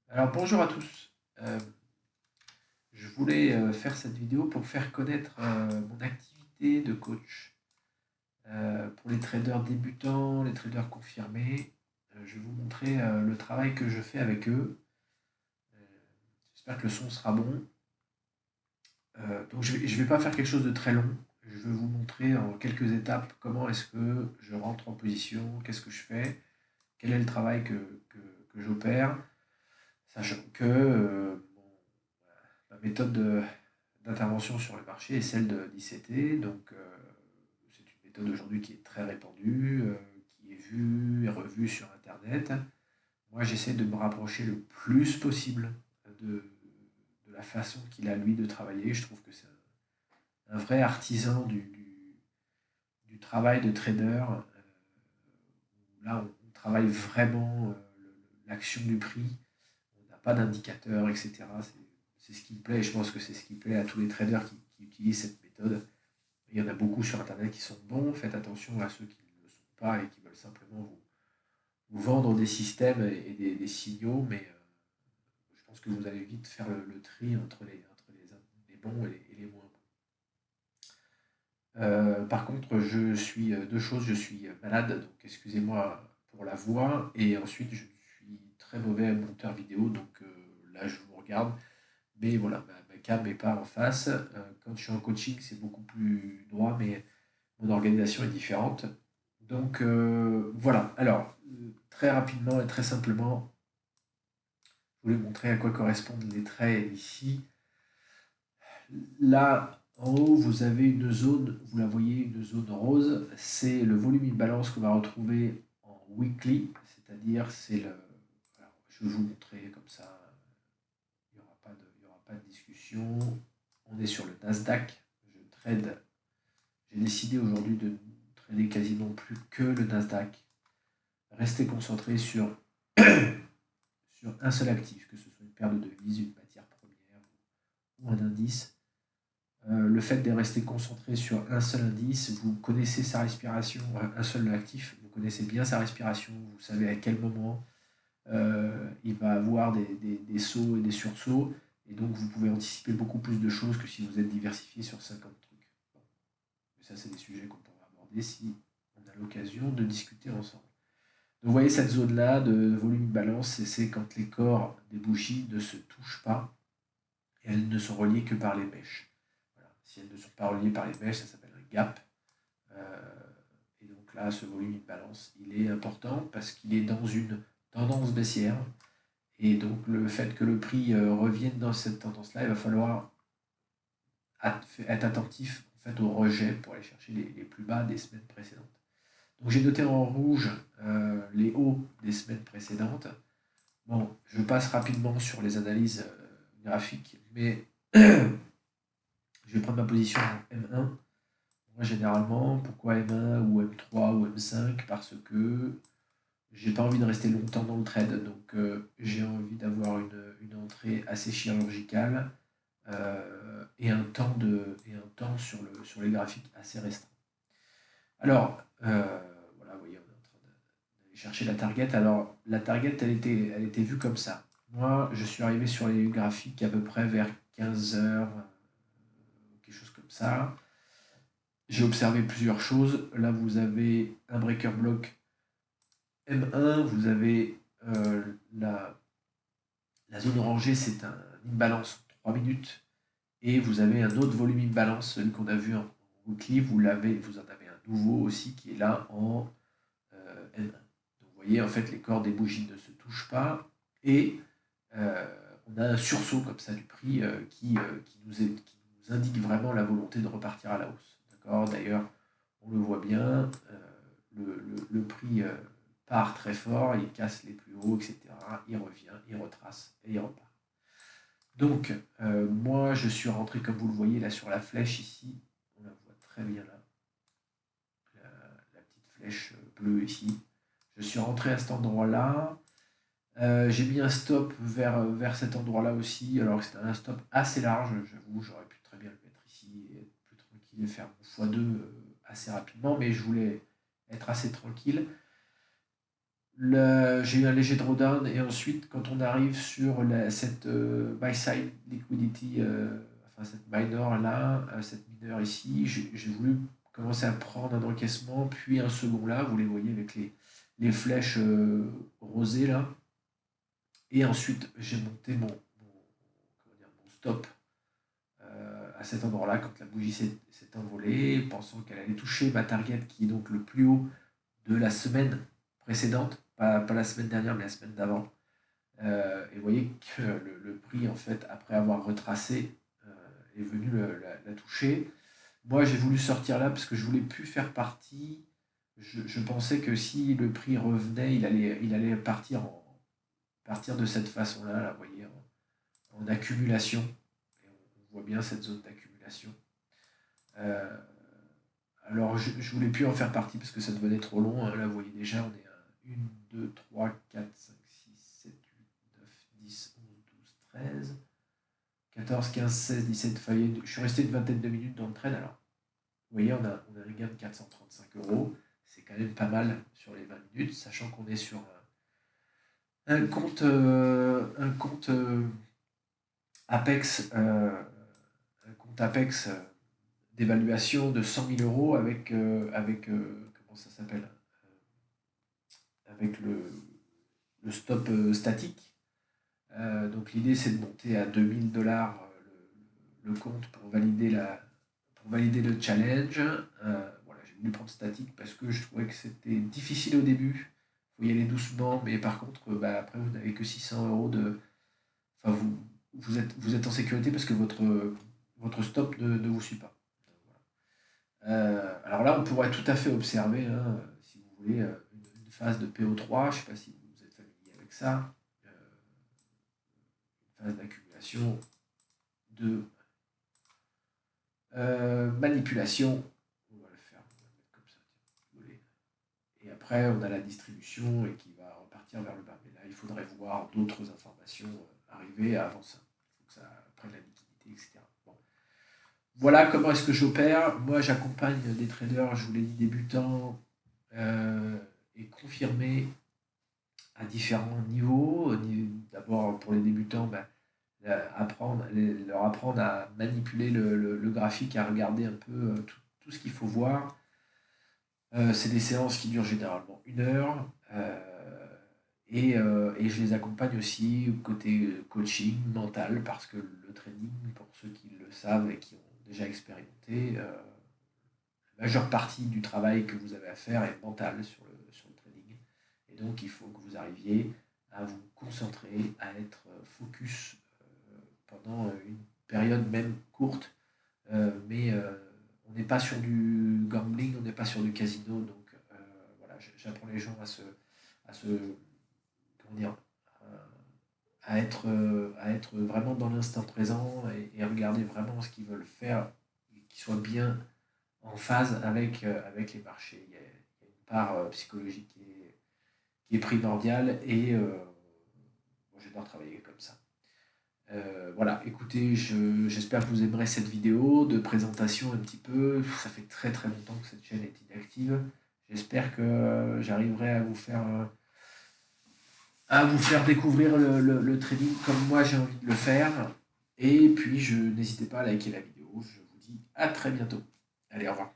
Alors bonjour à tous. Je voulais faire cette vidéo pour faire connaître mon activité de coach. Pour les traders débutants, les traders confirmés, je vais vous montrer le travail que je fais avec eux. Euh, J'espère que le son sera bon. Donc je vais pas faire quelque chose de très long. Je vais vous montrer en quelques étapes comment est-ce que je rentre en position, qu'est-ce que je fais, quel est le travail que j'opère, sachant que ma méthode d'intervention sur le marché est celle de l'ICT. Donc, c'est une méthode aujourd'hui qui est très répandue, qui est vue et revue sur Internet. Moi, j'essaie de me rapprocher le plus possible de la façon qu'il a, lui, de travailler. Je trouve que c'est un vrai artisan du travail de trader. Là, on travaille vraiment l'action du prix. On n'a pas d'indicateur, etc. C'est ce qui me plaît, et je pense que c'est ce qui plaît à tous les traders qui utilisent cette méthode. Il y en a beaucoup sur Internet qui sont bons. Faites attention à ceux qui ne le sont pas et qui veulent simplement vous vendre des systèmes et des signaux, mais je pense que vous allez vite faire le tri les bons et les moins bons. Par contre, je suis deux choses. Je suis malade, donc excusez-moi pour la voix, et ensuite je suis très mauvais monteur vidéo, donc là je vous regarde. Mais voilà, ma cam n'est pas en face. Quand je suis en coaching, c'est beaucoup plus droit, mais mon organisation est différente. Donc voilà. Alors, très rapidement et très simplement, je voulais montrer à quoi correspondent les traits ici. Là, en haut, vous avez une zone, vous la voyez, une zone rose. C'est le volume imbalance qu'on va retrouver en weekly, c'est-à-dire c'est le. Alors, je vais vous montrer comme ça, il y aura pas de discussion. On est sur le Nasdaq. Je trade. J'ai décidé aujourd'hui de trader quasiment plus que le Nasdaq. Rester concentré sur un seul actif, que ce soit une paire de devises, une matière première ou un indice. Le fait de rester concentré sur un seul indice, vous connaissez sa respiration, un seul actif, vous connaissez bien sa respiration, vous savez à quel moment il va avoir des sauts et des sursauts, et donc vous pouvez anticiper beaucoup plus de choses que si vous êtes diversifié sur 50 trucs. Bon. Mais ça, c'est des sujets qu'on pourra aborder si on a l'occasion de discuter ensemble. Donc, vous voyez cette zone-là de volume balance, c'est quand les corps des bougies ne se touchent pas et elles ne sont reliées que par les mèches. Voilà. Si elles ne sont pas reliées par les mèches, ça s'appelle un gap. Euh, et donc là, ce volume balance, il est important parce qu'il est dans une tendance baissière. Et donc le fait que le prix revienne dans cette tendance-là, il va falloir être attentif en fait, au rejet pour aller chercher les plus bas des semaines précédentes. Donc j'ai noté en rouge les hauts des semaines précédentes. Bon, je passe rapidement sur les analyses graphiques, mais je vais prendre ma position en M1. Moi, généralement, pourquoi M1 ou M3 ou M5? Parce que j'ai pas envie de rester longtemps dans le trade, donc j'ai envie d'avoir une entrée assez chirurgicale et un temps sur les graphiques assez restreint. Alors, voilà, vous voyez, on est en train d'aller chercher la target. Alors, la target, elle était vue comme ça. Moi, je suis arrivé sur les graphiques à peu près vers 15 heures, quelque chose comme ça. J'ai observé plusieurs choses. Là, vous avez un breaker block M1, vous avez la zone orangée, c'est un imbalance en 3 minutes. Et vous avez un autre volume imbalance, celui qu'on a vu en weekly, vous en avez un nouveau aussi qui est là en N1. Donc vous voyez, en fait, les corps des bougies ne se touchent pas. Et on a un sursaut comme ça du prix qui nous indique vraiment la volonté de repartir à la hausse. D'accord. D'ailleurs, on le voit bien, le prix part très fort, il casse les plus hauts, etc. Il revient, il retrace et il repart. Donc, moi, je suis rentré, comme vous le voyez là sur la flèche ici, on la voit très bien là, la petite flèche bleue ici. Je suis rentré à cet endroit-là. J'ai mis un stop vers cet endroit-là aussi, alors que c'était un stop assez large, j'avoue, j'aurais pu très bien le mettre ici et être plus tranquille et faire mon x2 assez rapidement, mais je voulais être assez tranquille. J'ai eu un léger drawdown et ensuite, quand on arrive sur cette buy side liquidity, enfin cette minor là, cette mineur ici, j'ai voulu commencer à prendre un encaissement, puis un second là, vous les voyez avec les flèches rosées là. Et ensuite, j'ai monté comment dire, mon stop à cet endroit-là quand la bougie s'est envolée, pensant qu'elle allait toucher ma target qui est donc le plus haut de la semaine précédente, pas la semaine dernière, mais la semaine d'avant. Et vous voyez que le prix, en fait, après avoir retracé, est venu la toucher. Moi, j'ai voulu sortir là parce que je voulais plus faire partie. Je pensais que si le prix revenait, il allait partir de cette façon-là, là, vous voyez, en accumulation. Et on voit bien cette zone d'accumulation. Euh, alors, je voulais plus en faire partie parce que ça devenait trop long, hein. Là, vous voyez déjà, on est à 1, 2, 3, 4, 5, 6, 7, 8, 9, 10, 11, 12, 13, 14, 15, 16, 17. Enfin, je suis resté une vingtaine de minutes dans le trade. Alors, vous voyez, on a un gain de 435 €. C'est quand même pas mal sur les 20 minutes, sachant qu'on est sur un compte, Apex, d'évaluation de 100 000 € avec comment ça s'appelle, avec le stop statique. Donc l'idée c'est de monter à 2000 $ le compte pour valider le challenge. Voilà, j'ai voulu prendre statique parce que je trouvais que c'était difficile au début. Il faut y aller doucement, mais par contre, après vous n'avez que 600 € de. Enfin, vous êtes en sécurité parce que votre stop ne vous suit pas. Alors là, on pourrait tout à fait observer, hein, si vous voulez, une phase de PO3. Je ne sais pas si vous êtes familier avec ça. Une phase d'accumulation de manipulation. On va le faire, on va le mettre comme ça. Tiens, et après, on a la distribution et qui va repartir vers le bas. Mais là, il faudrait voir d'autres informations arriver avant ça. Il faut que ça prenne la liquidité, etc. Bon. Voilà comment est-ce que j'opère. Moi, j'accompagne des traders, je vous l'ai dit, débutants et confirmés à différents niveaux. D'abord, pour les débutants, leur apprendre à manipuler le graphique, à regarder un peu tout ce qu'il faut voir. C'est des séances qui durent généralement 1 heure. Et je les accompagne aussi côté coaching mental, parce que le trading, pour ceux qui le savent et qui ont déjà expérimenté, la majeure partie du travail que vous avez à faire est mental sur le trading. Et donc, il faut que vous arriviez à vous concentrer, à être focus pendant une période même courte. Mais on n'est pas sur du gambling, on n'est pas sur du casino. Donc, voilà, j'apprends les gens à se comment dire, à être vraiment dans l'instant présent et regarder vraiment ce qu'ils veulent faire, et qu'ils soient bien en phase avec les marchés. Il y a une part psychologique qui est primordiale et moi j'adore travailler comme ça. Voilà, écoutez, j'espère que vous aimerez cette vidéo de présentation un petit peu. Ça fait très très longtemps que cette chaîne est inactive. J'espère que j'arriverai à vous faire découvrir le trading comme moi j'ai envie de le faire. Et puis, n'hésitez pas à liker la vidéo. Je vous dis à très bientôt. Allez, au revoir.